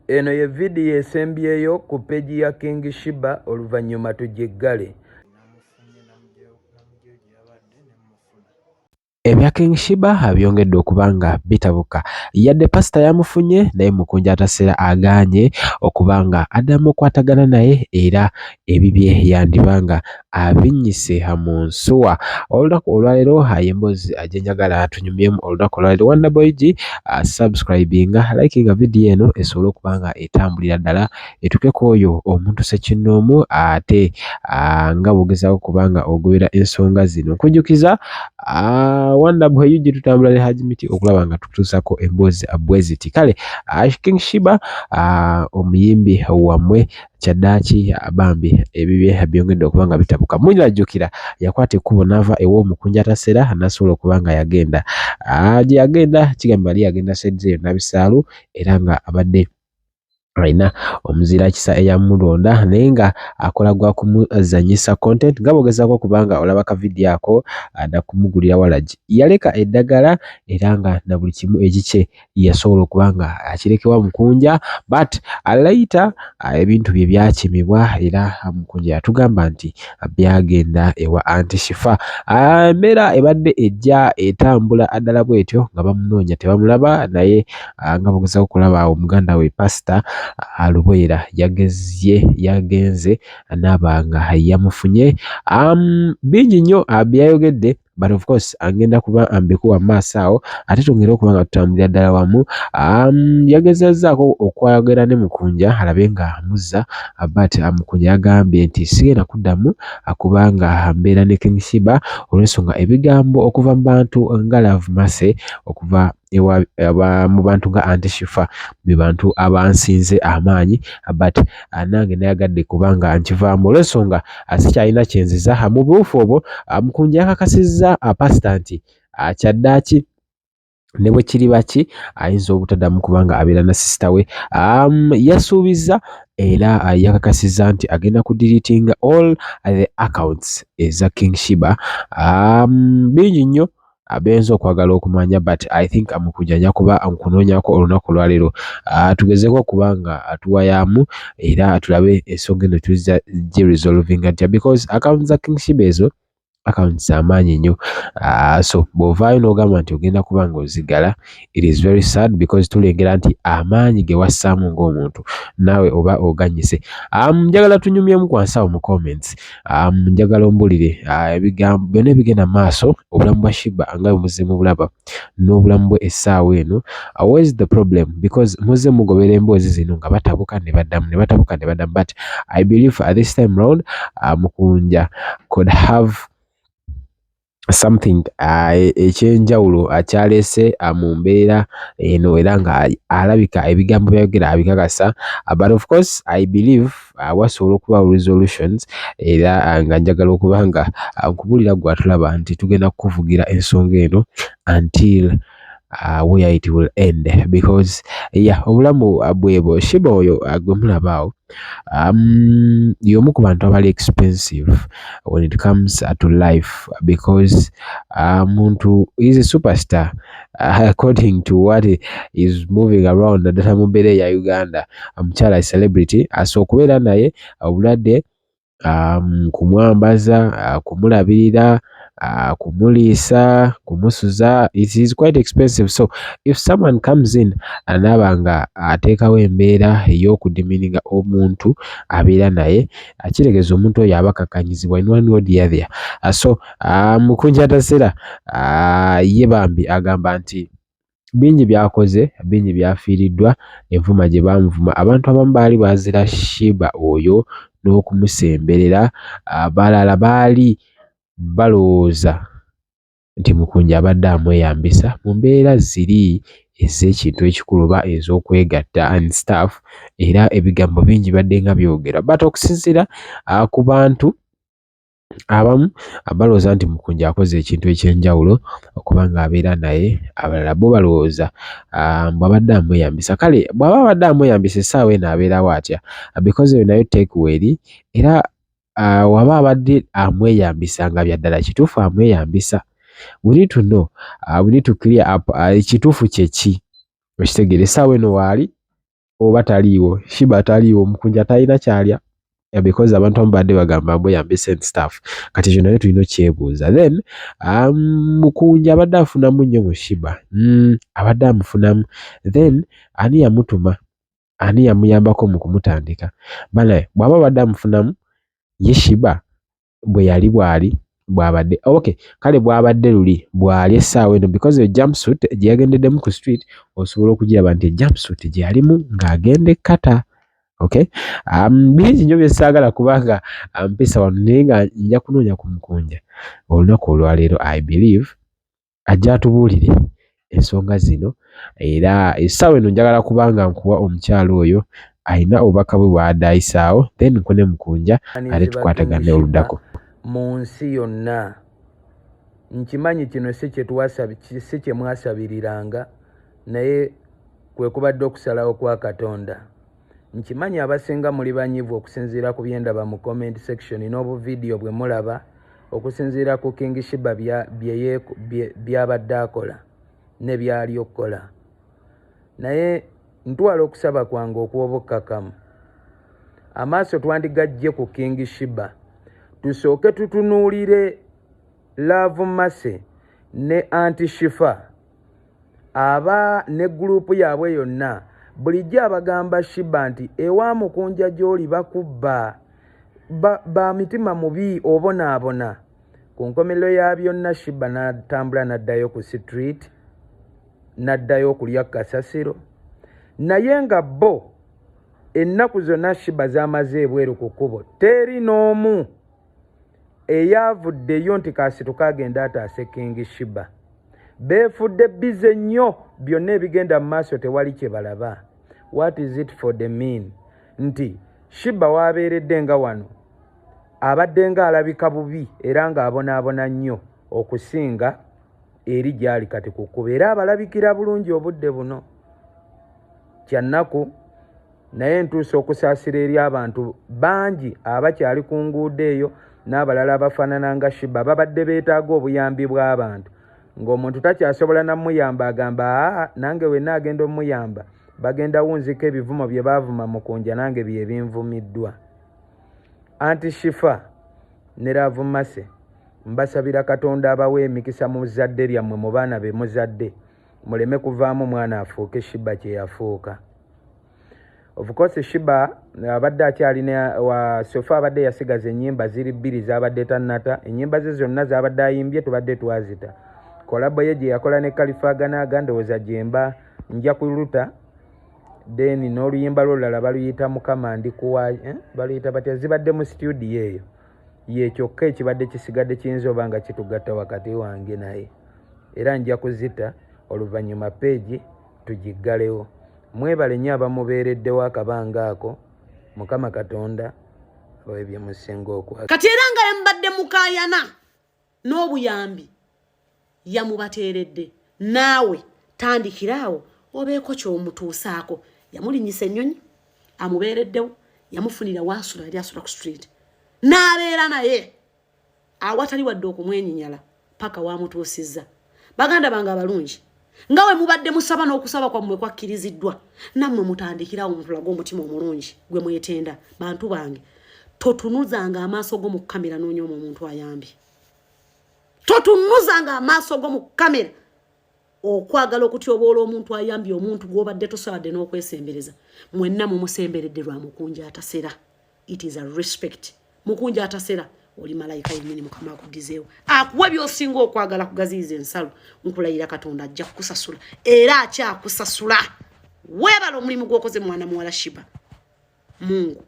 Eno ye vidiyo esembyeyo ku peji ya King Sheebah oluvannyuma tugiggale. Ebya King Sheebah byongedde okuba nga bitabuka. Yadde pasita yamufunye naye Mukunja ataseera agaanye okuba nga addamu okwatagana naye era ebibye yandibanga abinnyise mu nsuwa. Olunaku olwaleero emboozi gye njagala tunyumyemu olunaku olwaleero wannaboyigi subscribinga likinga vidiyo eno esobole okuba nga etambulira ddala etuuke ku oyo omuntu ssekinnoomu ate nga bw'ogezaako okuba nga ogobera ensonga zino. Nkujjukiza wannaboyigi gye tutambula ne Hajimiti okulaba nga tutuusako emboozi bwe ziti. Kale King Sheebah omuyimbi wammwe kyaddaaki bambi ebibye byongedde okuba nga bitabuka. Munajjukira yakwata ekkubo n'ava ew'Omukunja Taseera n'asobola okuba nga yagenda. Gye yagenda kigamba yali yagenda ssaidi eyo Nabisaalu era nga abadde alina omuzira kisa eyamulonda naye nga akola gwa kumuzanyisa content nga bw'ogezaako okuba nga olaba ka vidiyo ako nakumugulira walagi. Yaleka eddagala era nga na buli kimu ekikye yasobola okuba nga akirekewa Mukunja but later ebintu bye byakimibwa era Mukunja yatugamba nti byagenda ewa Anti Shifa. Embeera ebadde ejja etambula addala bw'etyo nga bamunoonya tebamulaba naye nga bw'ogezaako okulaba omuganda we Pastor Lubeera yagenze n'abanga yamufunye. Bingi nnyo byayogedde but of course angenda kuba mbikuwa maaso awo ate tongera okuba nga tutambulira ddala wamu. Yagezezzaako okwogera ne Mukunja alabe nga amuzza but Mukunja yagambye nti sigenda kuddamu kubanga mbeera ne King Sheebah olw'ensonga ebigambo okuva mu bantu nga Love Mercy okuva mu bantu nga Anti Shifa be bantu abansinze amaanyi but nange nayagadde kubanga nkivaamu olw'ensonga sikyalina kyenziza mu buufu obwo. Mukunja yakakasizza pasita nti kyaddaaki ne bwe kiri baki ayinza obutaddamu kubanga abeera na sisita we. Yasuubizza era yakakasizza nti agenda kudiriitinga all the accounts eza King Sheebah. Bingi nnyo abenza okwagala okumanya but I think Mukunja ajja kuba nkunoonyako olunaku olwaleero tugezeeko okuba nga atuwayaamu era tulabe ensonga eno tuzza gye resolvinga ntya because accounts za King Sheebah ezo accounts amaanyi nnyo. So bw'ovaayo n'ogamba nti ogenda kuba nga ozigala it is very sad because tulengera nti amaanyi ge wassaamu ng'omuntu naawe oba oganyise. Njagala tunyumyemu kwansawo mu comments. Njagala ombulire ebigambo byonna ebigenda mu maaso obulamu bwa Sheebah nga bwe muzze mubulaba n'obulamu bwe essaawa eno. Where is the problem? Because muzze mugobera emboozi zino nga batabuka ne baddamu ne batabuka ne baddamu but I believe at this time round Mukunja could have something ekyenjawulo akyaleese mu mbeera eno era nga alabika ebigambo byayogera abikakasa but of course I believe wasobola okubawo resolutions era nga njagala okuba nga nkubulira gwe atulaba nti tugenda kukuvugira ensonga eno until where it will end because obulamu bwebo Sheebah oyo gwe mulabaawo y'omu ku bantu abali expensive when it comes to life because muntu is a superstar according to what is moving around naddala mu mbeera ya Uganda. Omukyala celebrity okubeera naye obulwadde kumwambaza kumulabirira kumuliisa kumusuza it is quite expensive. So if someone comes in anaaba nga ateekawo embeera ey'okudimininga omuntu abeera naye kiregeeza omuntu oyo aba akakanyizibwa in one way or the other. So Mukunja Taseera ye bambi agamba nti bingi byakoze bingi byafiiriddwa envuma gye bamuvuma abantu abamu baali bazira Sheebah oyo n'okumusemberera balala baali balowooza nti Mukunja abadde amweyambisa mu mbeera ziri ez'ekintu ekikulu oba ez'okwegatta and stuff era ebigambo bingi badde nga byogera but okusinziira ku bantu abamu balowooza nti Mukunja akoze ekintu ekyenjawulo okuba nga abeera naye abalala bo balowooza bw'abadde amweyambisa. Kale bw'aba abadde amweyambisa essaawa eno abeerawo atya because eyo nayo takeaway eri era waba abadde amweyambisa nga byaddala kituufu amweyambisa we need to know we need to clear up ekituufu kye ki okitegeera essaawa eno waali oba taliiwo Sheebah taliiwo omukunja talina kyalya because abantu abadde bagamba mbo yambise and stuff kati kino naye tulina okyebuuza then mukunja abadde afunamu nnyo mu Sheebah abadde amufunamu then ani yamutuma ani yamuyambako mu kumutandika bale bw'aba abadde amufunamu ye Sheebah bwe yali bw'abadde okay kale bw'abadde luli bw'ali essaawa eno because yo jumpsuit gye yagendeddemu ku street osobola okugiraba nti jumpsuit gye yalimu ng'agenda ekkata okay bingi nnyo bye ssaagala kubanga mpisa wano naye nga nja kunoonya ku mukunja olunaku olwaleero I believe ajja atubuulire ensonga zino era essaawa eno njagala kubanga nkuwa omukyalo oyo alina obubaka bwe bw'adaayisaawo then nkone mukunja ate tukwatagane oluddako mu nsi yonna nkimanyi kino si kye mwasabiriranga naye kwe kubadde okusalawo kwa Katonda nkimanyi abasinga muli banyivu okusinziira ku byendaba mu comment section n'obuvidiyo bwe mulaba okusinziira ku King Sheebah by'abadde akola ne byali okukola naye ntwala okusaba kwange okuw'obukkakkamu amaaso twandigajje ku King Sheebah tusooke tutunuulire Love Mercy ne Anti Shifa aba ne gurupu yaabwe yonna bulijjo abagamba Sheebah nti ewa mukunja gy'oli bakubba ba mitima mubi obonaabona ku nkomerero ya byonna Sheebah n'atambula n'addayo ku street n'addayo okulya kasasiro naye nga bo ennaku zonna Sheebah z'amaze ebweru ku kkubo teri n'omu eyavuddeyo nti kasituka agenda ataase King Sheebah beefudde bize nnyo byonna ebigenda mu maaso tewali kye balaba what is it for the mean nti Sheebah waabeeredde nga wano abadde nga alabika bubi era ng'abonaabona nnyo okusinga eri gy'ali kati ku kkubo era abalabikira bulungi obudde buno kyannaku naye ntuuse okusaasira eri abantu bangi abakyali ku nguudo eyo n'abalala abafaanana nga Sheebah babadde beetaaga obuyambi bw'abantu ng'omuntu takyasobola namuyamba agamba nange wenna agenda omuyamba bagenda wunzika ebivumo bye baavuma mukunja nange bye binvumiddwa Anti Shifa ne Love Mercy mbasabira Katonda abawe emikisa mu zadde lyammwe mu baana be muzadde muleme kuvaamu mwana afuuke Sheebah kye yafuuka of course Sheebah abadde akyalina wa sofa abadde yasigaza ennyimba ziri bbiri z'abadde tannata ennyimba ze zonna z'abadde ayimbye tubadde twazita kolabo ye gye yakola ne Kalifaganaga ndowooza gyemba nja kuluta then n'oluyimba lwolala baluyita Mukama ndi kuwa baluyita batya zibadde mu studio eyo ye kyokka ekibadde kisigadde kiyinza oba nga kitugatta wakati wange naye era nja kuzita oluvannyuma peegi tugiggalewo mwebale nnyo abamubeereddewo akabanga ako Mukama Katonda abawe bye musinga okwa kati era nga yambadde mukaayana n'obuyambi yamubateeredde naawe tandikiraawo obeeko ky'omutuusaako yamulinyisa ennyonyi amubeereddewo yamufunira waasula yali asula ku street n'abeera naye awatali wadde okumwenyinyala paka waamutuusizza baganda bange abalungi nga we mubadde musaba n'okusaba kwammwe kwakkiriziddwa nammwe mutandikirawo mutulaga omutima omulungi gwe mwetenda bantu bange totunuzanga amaaso go mu kamera n'onyooma omuntu ayambye totunuzanga amaaso go mu kamera okwagala okutyoboola omuntu ayambye omuntu gw'obadde tosobadde n'okwesembereza mwenna mumusemberedde lwa mukunja atasera it is a respect mukunja atasera oli malayika yennyini Mukama akuddizeewo akuwa by'osinga okwagala kugaziyiza ensalo nkulayira Katonda ajja kukusasula era akyakusasula weebala omulimu gw'okoze mwana muwala Sheebah Mungu